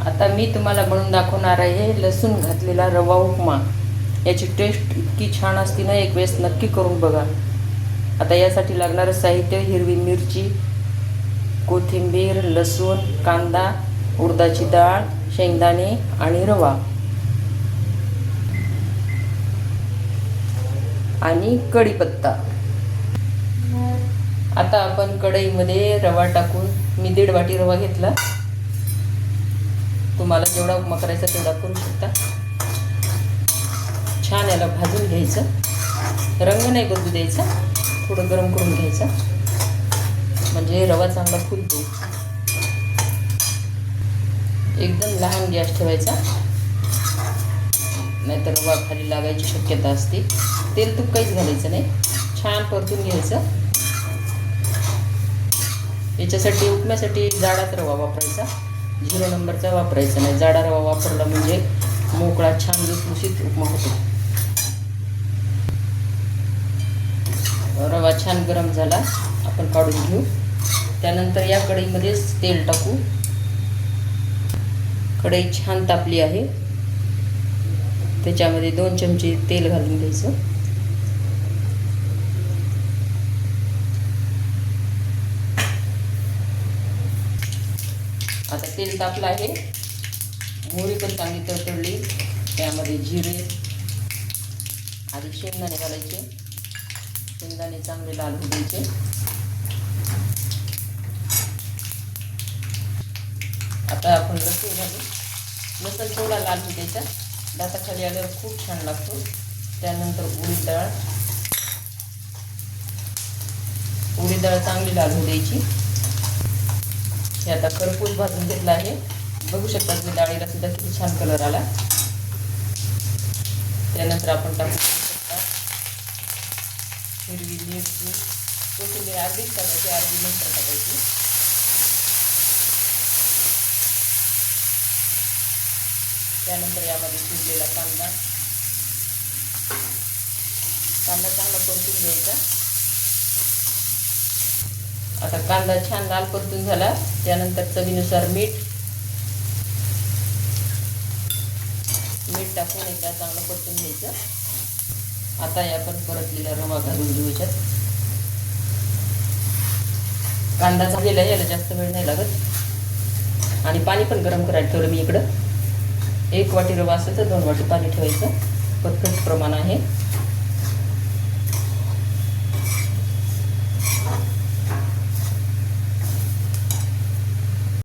आता मी तुम्हाला बनवून दाखवणार आहे लसूण घातलेला रवा उपमा। याची टेस्ट इतकी छान असते ना, एक वेळेस नक्की करून बघा। आता यासाठी लागणारं साहित्य: हिरवी मिरची, कोथिंबीर, लसूण, कांदा, उडदाची डाळ, शेंगदाणे आणि रवा आणि कढीपत्ता। आता आपण कढईमध्ये रवा टाकून, मी 1.5 वाटी रवा घेतला। तुम्हाला जेवढा उपमा करायचा तेवढा करू शकता। छान याला भाजून घ्यायचं, रंग नाही बदलू द्यायचा, थोडं गरम करून घ्यायचं म्हणजे रवा चांगला फुलतो। एकदम लहान गॅस ठेवायचा, नाहीतर रवा खाली लागायची शक्यता असते। तेल तूप काहीच घालायचं नाही, छान परतून घ्यायचं। याच्यासाठी उपम्यासाठी जाडाच रवा वापरायचा, 0 नंबरचा वापरायचा नाही। जाडा रवा वापरला म्हणजे मोकळा छान लुसलुशीत उपमा होतो। रवा छान गरम झाला, आपण काढून घेऊ। त्यानंतर या कढईमध्येच तेल टाकू। कढई छान तापली आहे, त्याच्यामध्ये 2 चमचे तेल घालून घ्यायचं। आता तेल तापलं आहे, मोहरी पण चांगली तडतडली। त्यामध्ये जिरे, आधी शेंगदाणे घालायचे, शेंगदाणे चांगले लाल होऊ द्यायचे। आता आपण लसूण घालू, लसूण थोडा लाल होऊ द्यायचा, दाताखाली आल्यावर खूप छान लागतो। त्यानंतर उडीद डाळ चांगली लाल होऊ द्यायची। हे आता खरपूस भाजून घेतला आहे, बघू शकता की डाळीला सुद्धा किती छान कलर आला। त्यानंतर आपण टाकू शकता हिरवी मिरची, कोथिंबीर अर्धीच टाकायची, अर्धी नंतर टाकायची। त्यानंतर यामध्ये चिरलेला कांदा चांगला परतून घ्यायचा। आता कांदा छान लाल परतून झाला, त्यानंतर चवीनुसार मीठ टाकून एकदा चांगलं परतून घ्यायचं। आता आपण परतलेला रवा घालून घेऊ याच्यात। कांदा झालेला आहे, याला जास्त वेळ नाही लागत। आणि पाणी पण गरम करायला ठेवलं मी इकडं। 1 वाटी रवा असेल तर 2 वाटी पाणी ठेवायचं, परफेक्ट प्रमाण आहे।